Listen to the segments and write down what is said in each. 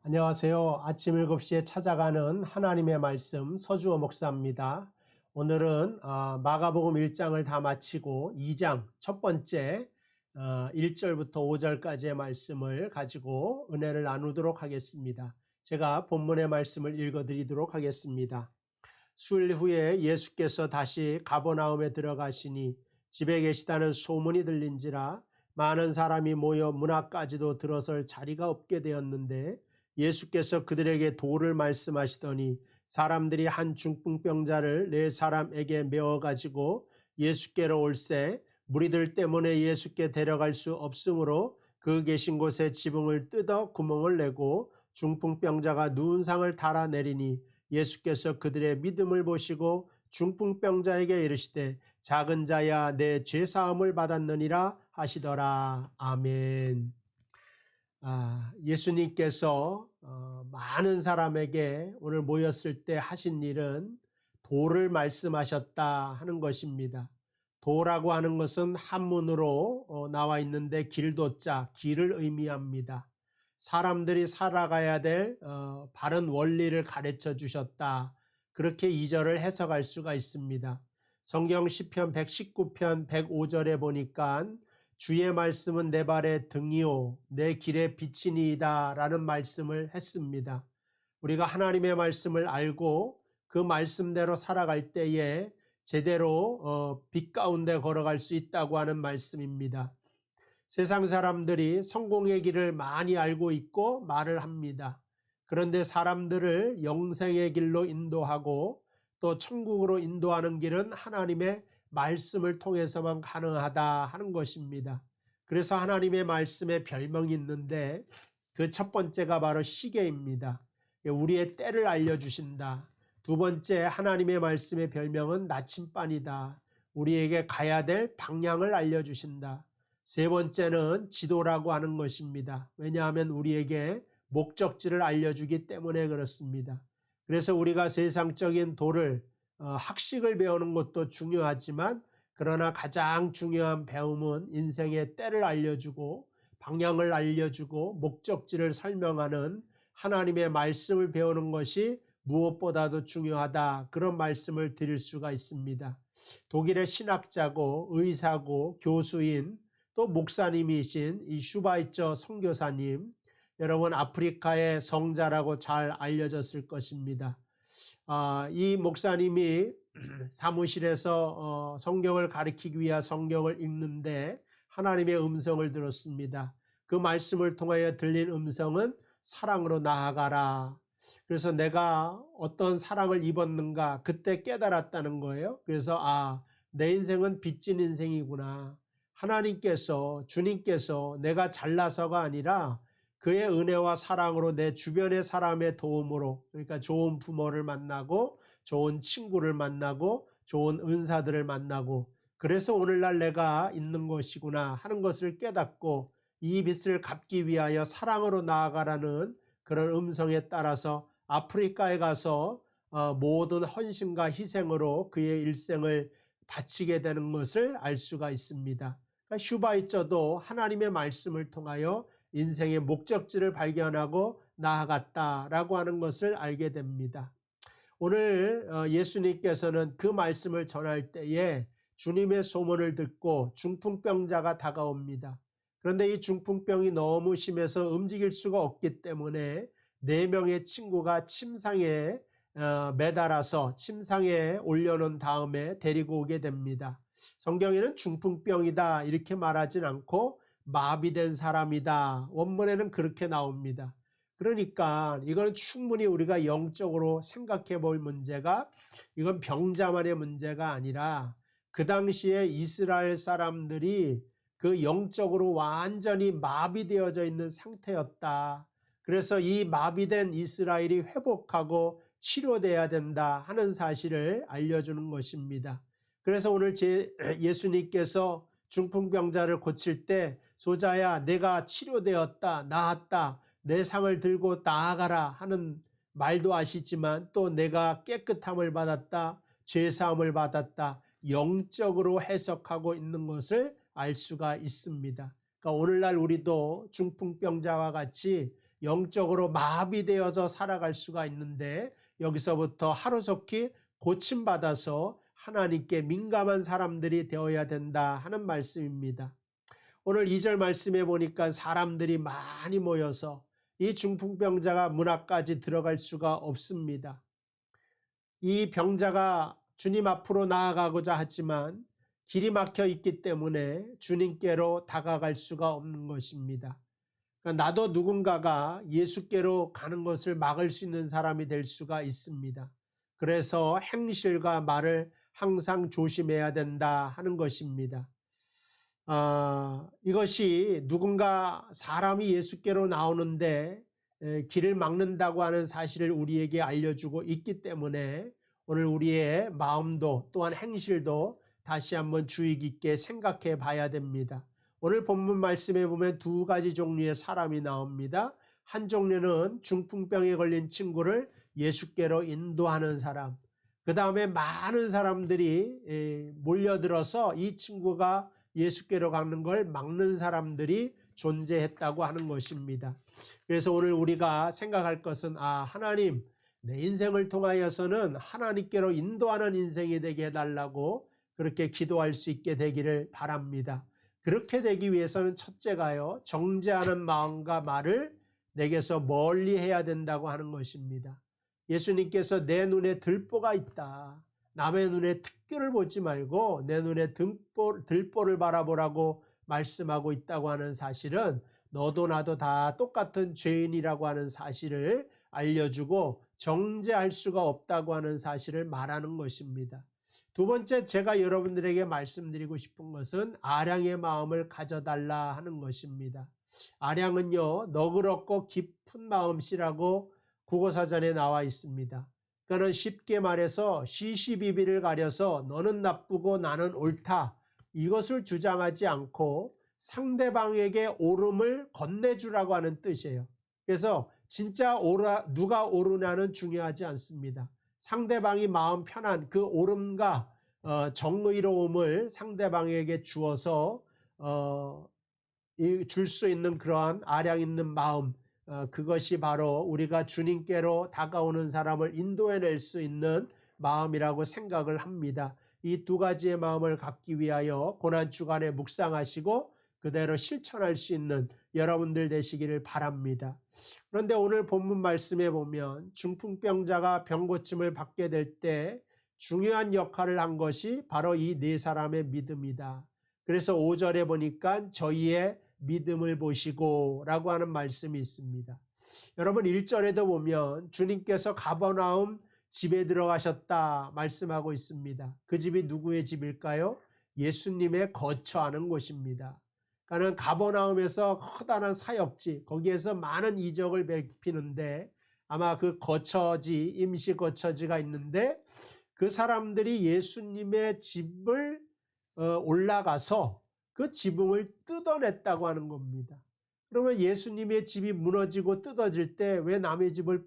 안녕하세요. 아침 7시에 찾아가는 하나님의 말씀 서주호 목사입니다. 오늘은 마가복음 1장을 다 마치고 2장 첫 번째 1절부터 5절까지의 말씀을 가지고 은혜를 나누도록 하겠습니다. 제가 본문의 말씀을 읽어드리도록 하겠습니다. 수일 후에 예수께서 다시 가버나움에 들어가시니 집에 계시다는 소문이 들린지라 많은 사람이 모여 문 앞까지도 들어설 자리가 없게 되었는데 예수께서 그들에게 도를 말씀하시더니 사람들이 한 중풍병자를 네 사람에게 메어가지고 예수께로 올세 무리들 때문에 예수께 데려갈 수 없으므로 그 계신 곳에 지붕을 뜯어 구멍을 내고 중풍병자가 누운 상을 달아내리니 예수께서 그들의 믿음을 보시고 중풍병자에게 이르시되 작은 자야 내 죄사함을 받았느니라 하시더라. 아멘. 예수님께서 많은 사람에게 오늘 모였을 때 하신 일은 도를 말씀하셨다 하는 것입니다. 도라고 하는 것은 한문으로 나와 있는데 길도자, 길을 의미합니다. 사람들이 살아가야 될 바른 원리를 가르쳐 주셨다. 그렇게 2절을 해석할 수가 있습니다. 성경 시편 119편 105절에 보니까 주의 말씀은 내 발의 등이요 내 길의 빛이니이다 라는 말씀을 했습니다. 우리가 하나님의 말씀을 알고 그 말씀대로 살아갈 때에 제대로 빛 가운데 걸어갈 수 있다고 하는 말씀입니다. 세상 사람들이 성공의 길을 많이 알고 있고 말을 합니다. 그런데 사람들을 영생의 길로 인도하고 또 천국으로 인도하는 길은 하나님의 말씀을 통해서만 가능하다 하는 것입니다. 그래서 하나님의 말씀에 별명이 있는데 그 첫 번째가 바로 시계입니다. 우리의 때를 알려주신다. 두 번째 하나님의 말씀의 별명은 나침반이다. 우리에게 가야 될 방향을 알려주신다. 세 번째는 지도라고 하는 것입니다. 왜냐하면 우리에게 목적지를 알려주기 때문에 그렇습니다. 그래서 우리가 세상적인 도를 학식을 배우는 것도 중요하지만 그러나 가장 중요한 배움은 인생의 때를 알려주고 방향을 알려주고 목적지를 설명하는 하나님의 말씀을 배우는 것이 무엇보다도 중요하다. 그런 말씀을 드릴 수가 있습니다. 독일의 신학자고 의사고 교수인 또 목사님이신 이 슈바이처 선교사님, 여러분 아프리카의 성자라고 잘 알려졌을 것입니다. 이 목사님이 사무실에서 성경을 가르치기 위한 성경을 읽는데 하나님의 음성을 들었습니다. 그 말씀을 통하여 들린 음성은 사랑으로 나아가라. 그래서 내가 어떤 사랑을 입었는가 그때 깨달았다는 거예요. 그래서 내 인생은 빚진 인생이구나. 하나님께서 주님께서 내가 잘나서가 아니라 그의 은혜와 사랑으로 내 주변의 사람의 도움으로, 그러니까 좋은 부모를 만나고 좋은 친구를 만나고 좋은 은사들을 만나고 그래서 오늘날 내가 있는 것이구나 하는 것을 깨닫고 이 빚을 갚기 위하여 사랑으로 나아가라는 그런 음성에 따라서 아프리카에 가서 모든 헌신과 희생으로 그의 일생을 바치게 되는 것을 알 수가 있습니다. 그러니까 슈바이처도 하나님의 말씀을 통하여 인생의 목적지를 발견하고 나아갔다라고 하는 것을 알게 됩니다. 오늘 예수님께서는 그 말씀을 전할 때에 주님의 소문을 듣고 중풍병자가 다가옵니다. 그런데 이 중풍병이 너무 심해서 움직일 수가 없기 때문에 4명의 친구가 침상에 매달아서 침상에 올려놓은 다음에 데리고 오게 됩니다. 성경에는 중풍병이다 이렇게 말하진 않고 마비된 사람이다. 원문에는 그렇게 나옵니다. 그러니까 이건 충분히 우리가 영적으로 생각해 볼 문제가 이건 병자만의 문제가 아니라 그 당시에 이스라엘 사람들이 그 영적으로 완전히 마비되어져 있는 상태였다. 그래서 이 마비된 이스라엘이 회복하고 치료돼야 된다 하는 사실을 알려주는 것입니다. 그래서 오늘 예수님께서 중풍병자를 고칠 때 소자야 내가 치료되었다 나았다 내 상을 들고 나아가라 하는 말도 하시지만 또 내가 깨끗함을 받았다 죄사함을 받았다 영적으로 해석하고 있는 것을 알 수가 있습니다. 그러니까 오늘날 우리도 중풍병자와 같이 영적으로 마비되어서 살아갈 수가 있는데 여기서부터 하루속히 고침받아서 하나님께 민감한 사람들이 되어야 된다 하는 말씀입니다. 오늘 2절 말씀에 보니까 사람들이 많이 모여서 이 중풍병자가 문 앞까지 들어갈 수가 없습니다. 이 병자가 주님 앞으로 나아가고자 하지만 길이 막혀 있기 때문에 주님께로 다가갈 수가 없는 것입니다. 그러니까 나도 누군가가 예수께로 가는 것을 막을 수 있는 사람이 될 수가 있습니다. 그래서 행실과 말을 항상 조심해야 된다 하는 것입니다. 이것이 누군가 사람이 예수께로 나오는데 길을 막는다고 하는 사실을 우리에게 알려주고 있기 때문에 오늘 우리의 마음도 또한 행실도 다시 한번 주의 깊게 생각해 봐야 됩니다. 오늘 본문 말씀에 보면 두 가지 종류의 사람이 나옵니다. 한 종류는 중풍병에 걸린 친구를 예수께로 인도하는 사람, 그 다음에 많은 사람들이 몰려들어서 이 친구가 예수께로 가는 걸 막는 사람들이 존재했다고 하는 것입니다. 그래서 오늘 우리가 생각할 것은 하나님, 내 인생을 통하여서는 하나님께로 인도하는 인생이 되게 해달라고 그렇게 기도할 수 있게 되기를 바랍니다. 그렇게 되기 위해서는 첫째가요, 정죄하는 마음과 말을 내게서 멀리 해야 된다고 하는 것입니다. 예수님께서 내 눈에 들보가 있다, 남의 눈에 특교를 보지 말고 내 눈에 들보를 바라보라고 말씀하고 있다고 하는 사실은 너도 나도 다 똑같은 죄인이라고 하는 사실을 알려주고 정죄할 수가 없다고 하는 사실을 말하는 것입니다. 두 번째, 제가 여러분들에게 말씀드리고 싶은 것은 아량의 마음을 가져달라 하는 것입니다. 아량은요, 너그럽고 깊은 마음씨라고 국어사전에 나와 있습니다. 그러니까 쉽게 말해서 시시비비를 가려서 너는 나쁘고 나는 옳다, 이것을 주장하지 않고 상대방에게 옳음을 건네주라고 하는 뜻이에요. 그래서 진짜 누가 옳으냐는 중요하지 않습니다. 상대방이 마음 편한 그 옳음과 정의로움을 상대방에게 주어서 줄 수 있는 그러한 아량 있는 마음, 그것이 바로 우리가 주님께로 다가오는 사람을 인도해낼 수 있는 마음이라고 생각을 합니다. 이 두 가지의 마음을 갖기 위하여 고난주간에 묵상하시고 그대로 실천할 수 있는 여러분들 되시기를 바랍니다. 그런데 오늘 본문 말씀에 보면 중풍병자가 병고침을 받게 될 때 중요한 역할을 한 것이 바로 이 네 사람의 믿음이다. 그래서 5절에 보니까 저희의 믿음을 보시고 라고 하는 말씀이 있습니다. 여러분 1절에도 보면 주님께서 가버나움 집에 들어가셨다 말씀하고 있습니다. 그 집이 누구의 집일까요? 예수님의 거처하는 곳입니다. 그러니까 가버나움에서 커다란 사역지, 거기에서 많은 이적을 베푸는데 아마 그 거처지, 임시 거처지가 있는데 그 사람들이 예수님의 집을 올라가서 그 지붕을 뜯어냈다고 하는 겁니다. 그러면 예수님의 집이 무너지고 뜯어질 때 왜 남의 집을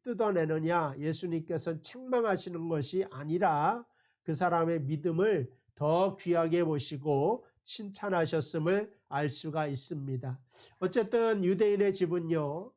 뜯어내느냐? 예수님께서 책망하시는 것이 아니라 그 사람의 믿음을 더 귀하게 보시고 칭찬하셨음을 알 수가 있습니다. 어쨌든 유대인의 집은요,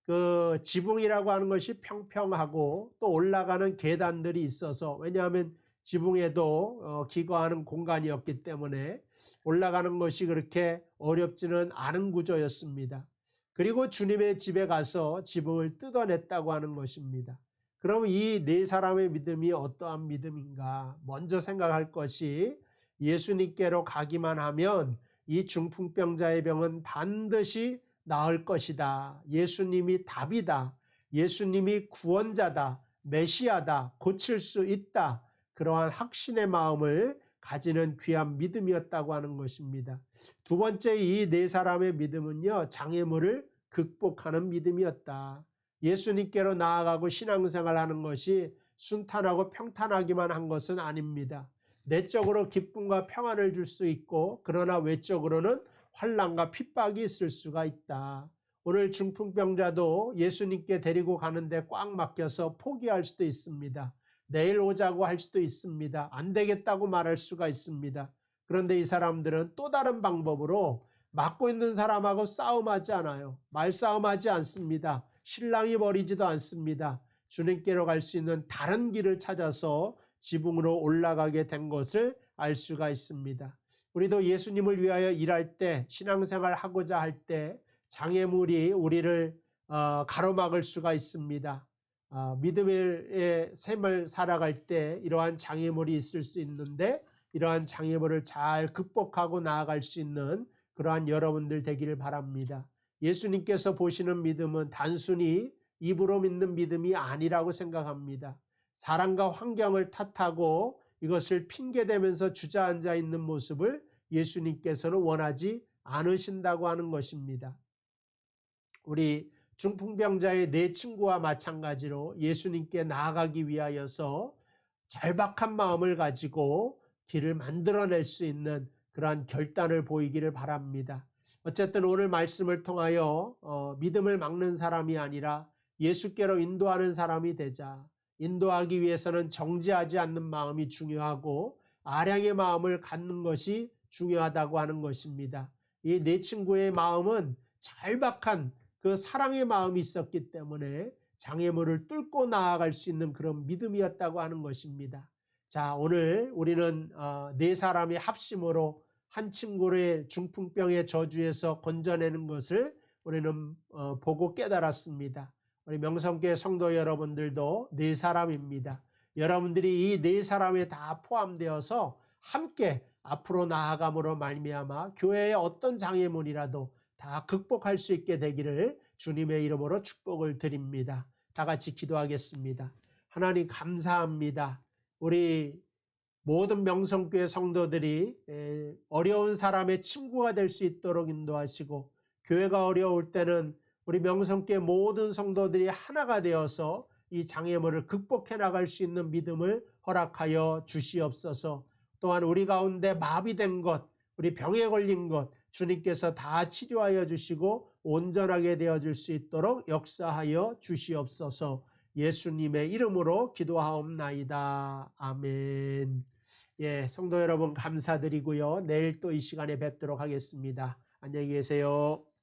그 지붕이라고 하는 것이 평평하고 또 올라가는 계단들이 있어서, 왜냐하면 지붕에도 기거하는 공간이었기 때문에 올라가는 것이 그렇게 어렵지는 않은 구조였습니다. 그리고 주님의 집에 가서 지붕을 뜯어냈다고 하는 것입니다. 그럼 이 네 사람의 믿음이 어떠한 믿음인가? 먼저 생각할 것이 예수님께로 가기만 하면 이 중풍병자의 병은 반드시 나을 것이다. 예수님이 답이다. 예수님이 구원자다. 메시아다. 고칠 수 있다. 그러한 확신의 마음을 가지는 귀한 믿음이었다고 하는 것입니다. 두 번째, 이 네 사람의 믿음은요, 장애물을 극복하는 믿음이었다. 예수님께로 나아가고 신앙생활하는 것이 순탄하고 평탄하기만 한 것은 아닙니다. 내적으로 기쁨과 평안을 줄 수 있고, 그러나 외적으로는 환난과 핍박이 있을 수가 있다. 오늘 중풍병자도 예수님께 데리고 가는데 꽉 막혀서 포기할 수도 있습니다. 내일 오자고 할 수도 있습니다. 안 되겠다고 말할 수가 있습니다. 그런데 이 사람들은 또 다른 방법으로 맡고 있는 사람하고 싸움하지 않아요. 말싸움하지 않습니다. 실랑이 벌이지도 않습니다. 주님께로 갈 수 있는 다른 길을 찾아서 지붕으로 올라가게 된 것을 알 수가 있습니다. 우리도 예수님을 위하여 일할 때, 신앙생활 하고자 할 때 장애물이 우리를 가로막을 수가 있습니다. 믿음의 삶을 살아갈 때 이러한 장애물이 있을 수 있는데, 이러한 장애물을 잘 극복하고 나아갈 수 있는 그러한 여러분들 되기를 바랍니다. 예수님께서 보시는 믿음은 단순히 입으로 믿는 믿음이 아니라고 생각합니다. 사람과 환경을 탓하고 이것을 핑계대면서 주저앉아 있는 모습을 예수님께서는 원하지 않으신다고 하는 것입니다. 우리 중풍병자의 네 친구와 마찬가지로 예수님께 나아가기 위하여서 절박한 마음을 가지고 길을 만들어낼 수 있는 그러한 결단을 보이기를 바랍니다. 어쨌든 오늘 말씀을 통하여 믿음을 막는 사람이 아니라 예수께로 인도하는 사람이 되자. 인도하기 위해서는 정죄하지 않는 마음이 중요하고 아량의 마음을 갖는 것이 중요하다고 하는 것입니다. 이 네 친구의 마음은 절박한 그 사랑의 마음이 있었기 때문에 장애물을 뚫고 나아갈 수 있는 그런 믿음이었다고 하는 것입니다. 자, 오늘 우리는 네 사람이 합심으로 한 친구를 중풍병의 저주에서 건져내는 것을 우리는 보고 깨달았습니다. 우리 명성교회 성도 여러분들도 네 사람입니다. 여러분들이 이 네 사람에 다 포함되어서 함께 앞으로 나아감으로 말미암아 교회의 어떤 장애물이라도 다 극복할 수 있게 되기를 주님의 이름으로 축복을 드립니다. 다 같이 기도하겠습니다. 하나님 감사합니다. 우리 모든 명성교회 성도들이 어려운 사람의 친구가 될 수 있도록 인도하시고, 교회가 어려울 때는 우리 명성교회 모든 성도들이 하나가 되어서 이 장애물을 극복해 나갈 수 있는 믿음을 허락하여 주시옵소서. 또한 우리 가운데 마비된 것, 우리 병에 걸린 것 주님께서 다 치료하여 주시고 온전하게 되어질 수 있도록 역사하여 주시옵소서. 예수님의 이름으로 기도하옵나이다. 아멘. 예, 성도 여러분 감사드리고요. 내일 또 이 시간에 뵙도록 하겠습니다. 안녕히 계세요.